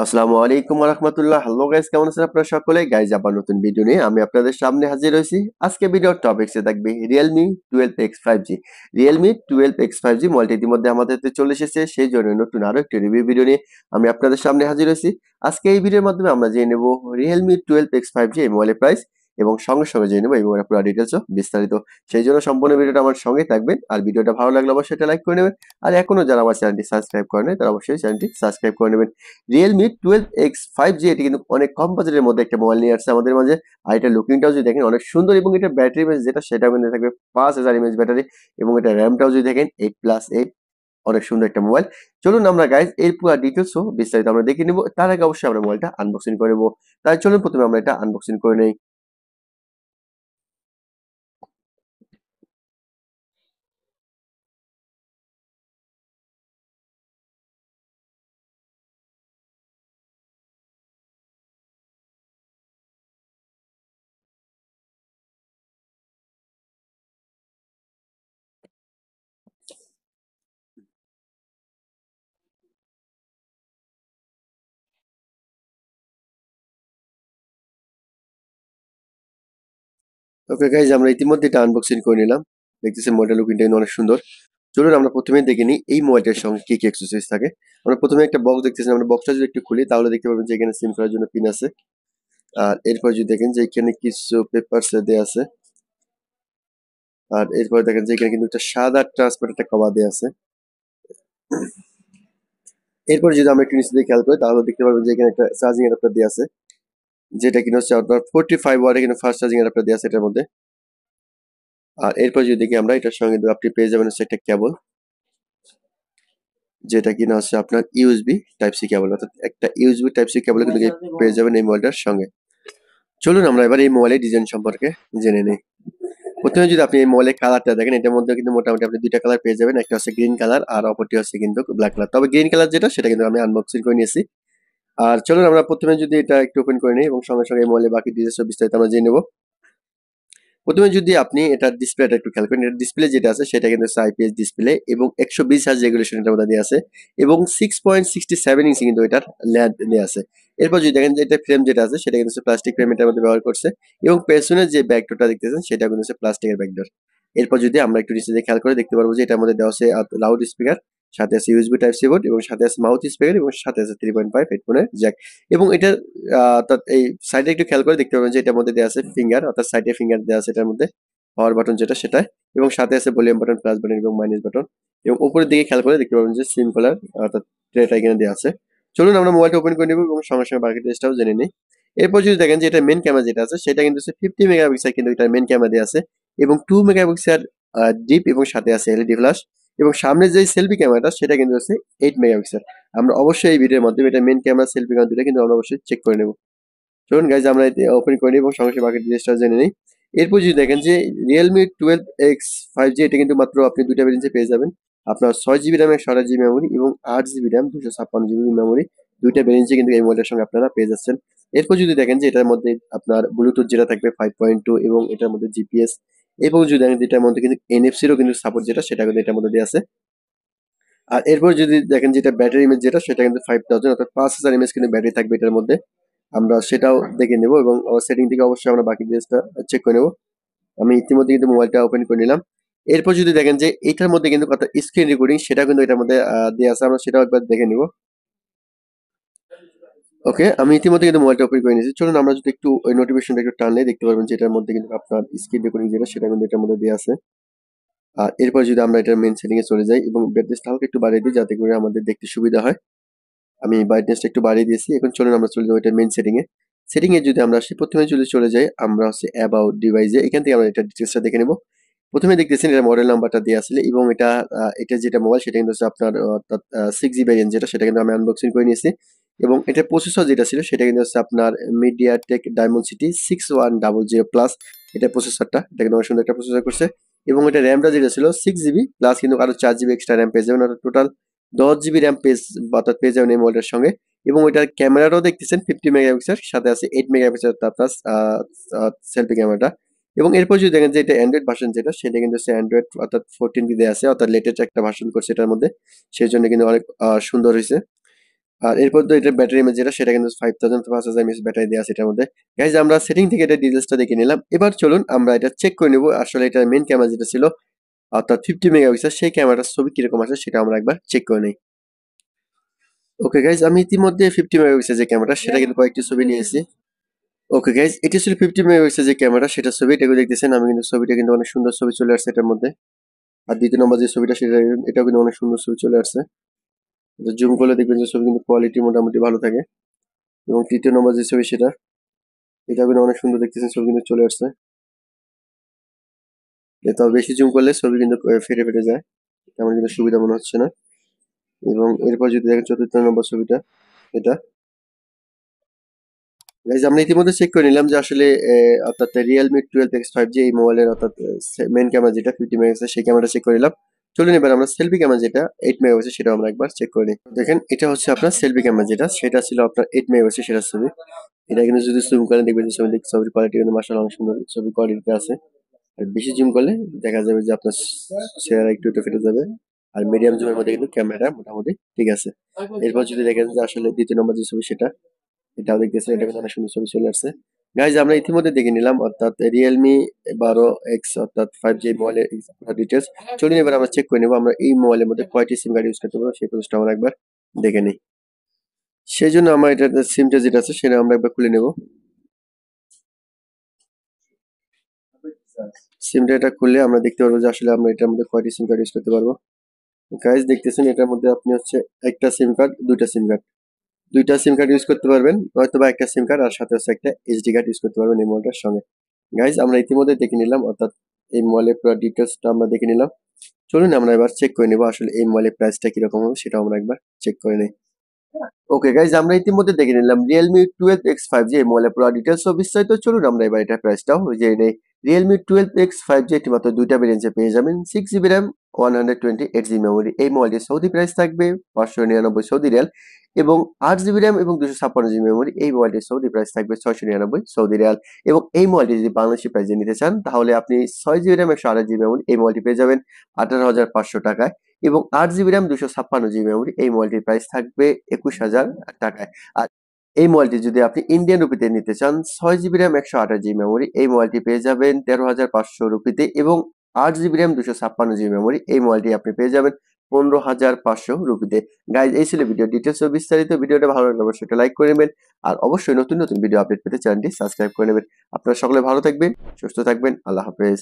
আসসালামু আলাইকুম রাহমাতুল্লাহ। হ্যালো গাইস, কেমন আছেন আপনারা সকলে? গাইস, আবার নতুন ভিডিও নিয়ে আমি আপনাদের সামনে হাজির হয়েছি। আজকে ভিডিওর টপিকসে থাকবে Realme 12X 5G। Realme 12X 5G মোবাইলটি ইতিমধ্যে আমাদের হাতে চলে এসেছে, সেই জন্য নতুন আরো একটি রিভিউ ভিডিও নিয়ে আমি আপনাদের সামনে হাজির হয়েছি। আজকে এই ভিডিওর মাধ্যমে আমরা জেনে নেব Realme 12X 5G এই মোবাইলের প্রাইস, এবং সঙ্গে সঙ্গে জেনে নেব এই মোবাইলের পুরো ডিটেলসও বিস্তারিত। সেই জন্য সম্পূর্ণ ভিডিওটা আমার সঙ্গে থাকবেন, আর ভিডিওটা ভালো লাগলে অবশ্যই এটা লাইক করে নেবেন। আর এখনো যারা আমার চ্যানেলটি সাবস্ক্রাইব করে নেয় তারা অবশ্যই চ্যানেলটি সাবস্ক্রাইব করে নেবেন। রিয়েলমি 12X 5G এটি কিন্তু অনেক কম বাজেটের মধ্যে একটা মোবাইল নিয়ে আসছে আমাদের মাঝে। আর এটা লুকিংটাও যদি দেখেন অনেক সুন্দর, এবং এটা ব্যাটারি বেস যেটা সেটাও কিন্তু থাকবে 5000 এমএএইচ ব্যাটারি, এবং এটা র্যামটাও যদি দেখেন 8+8, অনেক সুন্দর একটা মোবাইল। চলুন আমরা গাইজ এর পুরো ডিটেলসও বিস্তারিত আমরা দেখে নিব। তার আগে অবশ্যই আমরা মোবাইলটা আনবক্সিং করে নেবো। তাই চলুন প্রথমে আমরা এটা আনবক্সিং করে নেই। ওকে গাইজ, আমরা ইতিমধ্যে এটা আনবক্সিং করে নিলাম। দেখতেছেন মোবাইলটা লুকিংটা কিন্তু অনেক সুন্দর। চলুন আমরা প্রথমেই দেখে নিই এই মোবাইলটার সঙ্গে কি কি অ্যাক্সেসরিজ থাকে। আমরা প্রথমে একটা বক্স দেখতেছি, আমরা বক্সটা যদি একটু খুলি তাহলে দেখতে পাবেন যে এখানে সিম করার জন্য পিন আছে। আর এরপর যদি দেখেন যে এখানে কিছু পেপারস দেওয়া আছে। আর এরপর দেখেন যে এখানে কিন্তু একটা সাদা ট্রান্সপারেন্ট একটা কভার দেওয়া আছে। এরপর যদি আমরা একটু নিচে দিকে খেয়াল করি তাহলে দেখতে পারবেন যে এখানে একটা চার্জিং অ্যাডাপ্টার দেওয়া আছে, যেটা কিনা হচ্ছে আপনার 45 ওয়াটের কিন্তু ফাস্ট চার্জিং অ্যাডাপ্টার দেওয়া আছে এটার মধ্যে। আর এরপর যদি দেখি আমরা এটার সঙ্গে আপনি পেয়ে যাবেন হচ্ছে একটা কেবল, যেটা কিনা হচ্ছে আপনার ইউএসবি টাইপ সি কেবল, অর্থাৎ একটা ইউএসবি টাইপ সি কেবল কিন্তু পেয়ে যাবেন এই মোবাইলটার সঙ্গে। চলুন আমরা এবার এই মোবাইলের ডিজাইন সম্পর্কে জেনে নিই। প্রথমে যদি আপনি এই মোবাইলের কালারটা দেখেন, এটার মধ্যে কিন্তু মোটামুটি আপনি দুইটা কালার পেয়ে যাবেন, একটা হচ্ছে গ্রিন কালার আর অপরটি হচ্ছে কিন্তু ব্ল্যাক কালার। তবে গ্রিন কালার যেটা সেটা কিন্তু আমি আনবক্সিং করে নিয়েছি। আর চলুন আমরা প্রথমে যদি এটা একটু ওপেন করে নিই এবং সঙ্গে সঙ্গে এই মোবাইলের বাকি ডিটেলস বিস্তারিত আমরা জেনে নেব। প্রথমে যদি আপনি এটার ডিসপ্লেটা একটু খেয়াল করেন, এটার ডিসপ্লে যেটা আছে সেটা কিন্তু আইপিএস ডিসপ্লে, এবং 120 হার্জ রেগুলেশন এটার মধ্যে দেওয়া আছে, এবং 6.67 ইঞ্চি কিন্তু এটার ল্যাদ দেওয়া আছে। এরপর যদি দেখেন যে এটা ফ্রেম যেটা আছে সেটা কিন্তু প্লাস্টিক ফ্রেম এটার মধ্যে ব্যবহার করছে, এবং পেছনের যে ব্যাকডোরটা দেখতেছেন সেটা কিন্তু প্লাস্টিকের ব্যাকডোর। এরপর যদি আমরা একটু নিচে দিয়ে খেয়াল করে দেখতে পারবো যে এটার মধ্যে দেওয়া আছে লাউড স্পিকার, সাথে আছে ইউএসবি টাইপ সি পোর্ট, এবং সাথে আছে মাউথ স্পিকার, এবং সাথে আছে 3.5 হেডফোনের জ্যাক। এবং এটা অর্থাৎ এই সাইডে একটু খেয়াল করে দেখতে পাবেন যে এটার মধ্যে দেওয়া আছে ফিঙ্গার, অর্থাৎ সাইডে ফিঙ্গার দেওয়া আছে এটার মধ্যে, পাওয়ার বাটন যেটা সেটা, এবং সাথে আছে ভলিউম বাটন, প্লাস বাটন এবং মাইনাস বাটন। এবং উপরের দিকে খেয়াল করে দেখতে পাবেন যে সিম কলার অর্থাৎ ট্রেটা এখানে দেওয়া আছে। চলুন আমরা মোবাইলটা ওপেন করে নেব এবং সঙ্গে সঙ্গে বাকি টেস্টটাও জেনে নিই। এরপর যদি দেখেন যে এটা মেন ক্যামেরা যেটা আছে সেটা কিন্তু 50 মেগাপিক্সেল কিন্তু এটা মেন ক্যামেরা দেওয়া আছে, এবং 2 মেগাপিক্সেল ডিপ, এবং সাথে আছে এলইডি ফ্ল্যাশ। এবং সামনে যে সেলফি ক্যামেরাটা সেটা কিন্তু আছে 8 মেগাপিক্সেল। আমরা অবশ্যই এই ভিডিওর মাধ্যমে এটা মেন ক্যামেরা সেলফি ক্যামেরা দুটো কিন্তু আমরা অবশ্যই চেক করে নেব। চলুন গাইজ আমরা এটি ওপেন করে নিই এবং সঙ্গে সঙ্গে বাকি ডিটেলসটা জেনে নিই। এরপর যদি দেখেন যে রিয়েলমি 12X 5G এটা কিন্তু মাত্র আপনি দুইটা ভেরিয়েন্টে পেয়ে যাবেন। আপনার 6 জিবি র্যাম 128 জিবি মেমোরি, এবং 8 জিবি র্যাম 256 জিবি মেমোরি, দুইটা ভেরিয়েন্টে কিন্তু এই মোবাইলের সঙ্গে আপনারা পেয়ে যাচ্ছেন। এরপর যদি দেখেন যে এটার মধ্যে আপনার ব্লুটুথ যেটা থাকবে 5.2, এবং এটার মধ্যে জিপিএস, এবং যদি দেখেন যেটার মধ্যে কিন্তু এনএফসিরও কিন্তু সাপোর্ট যেটা সেটা কিন্তু এটার মধ্যে দেওয়া আছে। আর এরপর যদি দেখেন যেটা ব্যাটারি ইমেজ যেটা সেটা কিন্তু 5000, অর্থাৎ 5000 mAh কিন্তু ব্যাটারি থাকবে এটার মধ্যে। আমরা সেটাও দেখে নেব, এবং সেটিং থেকে অবশ্যই আমরা বাকি ডিটেলসটা চেক করে নেব। আমি ইতিমধ্যে কিন্তু মোবাইলটা ওপেন করে নিলাম। এরপর যদি দেখেন যে এটার মধ্যে কিন্তু কথা স্ক্রিন রেকর্ডিং সেটা কিন্তু এটার মধ্যে দেওয়া আছে, আমরা সেটাও একবার দেখে নিব। ওকে, আমি ইতিমধ্যে কিন্তু মোবাইলটা ওপেন করে নিয়েছি। চলুন আমরা যদি একটু ওই নোটিফিকেশনটা একটু টানলে দেখতে পারবেন যে এটার মধ্যে কিন্তু আপনার স্ক্রিন রেকর্ডিং যেটা সেটা কিন্তু এটার মধ্যে দেওয়া আছে। আর এরপর যদি আমরা এটার মেন সেটিং এ চলে যাই এবং ব্রাইটনেসটা হালকা একটু বাড়িয়ে দিই যাতে করে আমাদের দেখতে সুবিধা হয়। আমি ব্রাইটনেসটা একটু বাড়িয়ে দিয়েছি। এখন চলুন আমরা চলে যাবো এটার মেইন সেটিং এ। সেটিং এ যদি আমরা আসি, প্রথমে যদি চলে যাই আমরা হচ্ছে অ্যাবাউট ডিভাইসে, এখান থেকে আমরা এটা ডিটেইলসটা দেখে নেব। প্রথমে দেখতেছেন এটা মডেল নাম্বারটা দেওয়া আছে, এবং এটা যেটা মোবাইল সেটা কিন্তু হচ্ছে আপনার অর্থাৎ 6 জিবি ভ্যারিয়েন্ট যেটা সেটা কিন্তু আমি আনবক্সিং করে নিয়েছি। এবং এটার প্রসেসর যেটা ছিল সেটা কিন্তু হচ্ছে আপনার মিডিয়াটেক ডায়মন্ডসিটি 6100 প্লাস, এটা প্রসেসরটা, এটা কিন্তু অনেক সুন্দর একটা প্রসেসর করছে। এবং এটা র্যামটা যেটা ছিল 6 জিবি প্লাস কিন্তু আরো 4 জিবি এক্সট্রা র্যাম পেয়ে যাবেন, অর্থাৎ টোটাল 10 জিবি র্যাম অর্থাৎ পেয়ে যাবেন এই মোবাইলটার সঙ্গে। এবং ওইটার ক্যামেরাটাও দেখতেছেন 50 মেগাপিক্সেল, সাথে আছে 8 মেগাপিক্সেল প্লাস সেলফি ক্যামেরাটা। এবং এরপর যদি দেখেন যে এটা অ্যান্ড্রয়েড ভার্সন যেটা সেটা কিন্তু হচ্ছে অ্যান্ড্রয়েড অর্থাৎ 14 দিয়ে আছে, অর্থাৎ লেটেস্ট একটা ভার্সন করছে এটার মধ্যে, সেই জন্য কিন্তু অনেক সুন্দর হয়েছে। আর এরপর তো এটা ব্যাটারি এমএচ যেটা সেটা কিন্তু 5000 এমএচ ব্যাটারি দেওয়া আছে এটার মধ্যে। গাইজ আমরা সেটিং থেকে এটা ডিটেলসটা দেখে নিলাম। এবার চলুন আমরা এটা চেক করে নেব আসলে এটার মেইন ক্যামেরা যেটা ছিল অর্থাৎ 50 মেগাপিক্সেল সেই ক্যামেরাটার ছবি কিরকম আসে সেটা আমরা একবার চেক করে নিই। ওকে গাইজ আমি ইতিমধ্যে 50 মেগাপিক্সেল যে ক্যামেরা সেটা কিন্তু কয়েকটি ছবি নিয়েছি। ওকে গাইজ এটি ছিল 50 মেগাপিক্সেল যে ক্যামেরা সেটা ছবি এটাকে দেখতেছেন আমি কিন্তু ছবিটা কিন্তু অনেক সুন্দর ছবি চলে আসছে এটার মধ্যে। আর দ্বিতীয় নম্বর যে ছবিটা সেটা এটাও কিন্তু অনেক সুন্দর ছবি চলে আসছে। জুম করলে দেখবেন যে ছবি কিন্তু কোয়ালিটি মোটামুটি ভালো থাকে। এবং তৃতীয় নম্বর যে ছবি সেটা এটাও কিন্তু অনেক সুন্দর দেখতেছেন ছবি কিন্তু চলে আসছে। তবে বেশি জুম করলে ছবি কিন্তু ফেটে ফেটে যায়, তেমন কিন্তু সুবিধা মনে হচ্ছে না। এবং এরপর যদি দেখেন চতুর্থ নম্বর ছবিটা এটা গাইজ আমরা ইতিমধ্যে চেক করে নিলাম যে আসলে অর্থাৎ রিয়েলমি 12X5G এই মোবাইলের অর্থাৎ মেন ক্যামেরা যেটা 50 মেগাপিক্সেল সেই ক্যামেরাটা চেক করে নিলাম। চলুন এবার আমরা সেলফি ক্যামেরা যেটা 8 মেগাপিক্সেল সেটা আমরা একবার চেক করে নিই। দেখেন এটা হচ্ছে আপনার সেলফি ক্যামেরা যেটা সেটা ছিল আপনার 8 মেগাপিক্সেল সেটা ছবি। এটা কিন্তু যদি জুম করেন দেখবেন যে ছবির কোয়ালিটি কিন্তু মাশাআল্লাহ অনেক সুন্দর ছবির কোয়ালিটি আছে। আর বেশি জুম করলে দেখা যাবে যে আপনার চেহারা একটু একটু ফেটে যাবে। আর মিডিয়াম জুমের মধ্যে কিন্তু ক্যামেরা মোটামুটি ঠিক আছে। এরপর যদি দেখেন যে আসলে দ্বিতীয় নম্বর যে ছবি সেটা এটাও দেখতেছেন এটা কিন্তু অনেক সুন্দর ছবি চলে আসছে। গাইজ আমরা ইতিমধ্যে দেখে নিলাম অর্থাৎ রিয়েলমি 12X অর্থাৎ 5G মোবাইলের ডিটেলস। চলুন এবার আমরা চেক করে নেবো আমরা এই মোবাইলের মধ্যে কয়টি সিম কার্ড ইউজ করতে পারবো সেই প্রসেসটা আমরা একবার দেখে নিই। সেই জন্য আমরা এটা সিমটা যেটা আছে সেটা আমরা একবার খুলে নেব। সিমটা এটা খুললে আমরা দেখতে পারবো যে আসলে আমরা এটার মধ্যে কয়টি সিম কার্ড ইউজ করতে পারবো। গাইজ দেখতেছেন এটার মধ্যে আপনি হচ্ছে একটা সিম কার্ড দুইটা সিম কার্ড ইউজ করতে পারবেন, হয়তো বা একটা সিম কার্ড আর সাথে হচ্ছে একটা এইচডি কার্ড ইউজ করতে পারবেন এই মোবাইলটার সঙ্গে। গাইজ আমরা ইতিমধ্যে দেখে নিলাম অর্থাৎ এই মোবাইলের পুরো ডিটেলসটা আমরা দেখে নিলাম। চলুন আমরা এবার চেক করে নেবো আসলে এই মোবাইলের প্রাইসটা কিরকম হবে সেটা আমরা একবার চেক করে নিই। ওকে গাইজ আমরা ইতিমধ্যে দেখে নিলাম রিয়েলমি 12X5G এই মোবাইলের পুরো ডিটেলস ও বিস্তারিত। চলুন আমরা এবার এটা প্রাইসটাও জেনে নেই। রিয়েলমি 12X5G এটি মাত্র দুইটা ভেরিয়েন্টে পেয়ে যাবেন 6GB র্যাম 128GB মেমোরি। এই মোবাইলটির সৌদি প্রাইস থাকবে 599 সৌদি রিয়াল এবং 8GB র্যাম এবং 256GB মেমোরি। এই মোবাইলটির সৌদি প্রাইস থাকবে 699 সৌদি রিয়াল। এবং এই মোবাইলটি যদি বাংলাদেশি প্রাইসে নিতে চান তাহলে আপনি 6GB র্যাম 128GB মেমোরি এই মোবাইলটি পেয়ে যাবেন 18,500 টাকায় এবং 8GB র্যাম 256GB মেমোরি এই মোবাইলটির প্রাইস থাকবে 21,000 টাকায়। আর এই মোবাইলটি যদি আপনি ইন্ডিয়ান রুপিতে নিতে চান 6GB র্যাম 128GB মেমোরি এই মোবাইলটি পেয়ে যাবেন 13,500 রুপিতে এবং 8GB র্যাম 256GB মেমোরি এই মোবাইলটি আপনি পেয়ে যাবেন 15,500 রুপিতে। গাইজ এই ছিল ভিডিও ডিটেলস ও বিস্তারিত। ভিডিওটা ভালো লাগলে অবশ্যই একটা লাইক করে নেবেন আর অবশ্যই নতুন নতুন ভিডিও আপডেট পেতে চ্যানেলটি সাবস্ক্রাইব করে নেবেন। আপনারা সকলে ভালো থাকবেন, সুস্থ থাকবেন। আল্লাহ হাফেজ।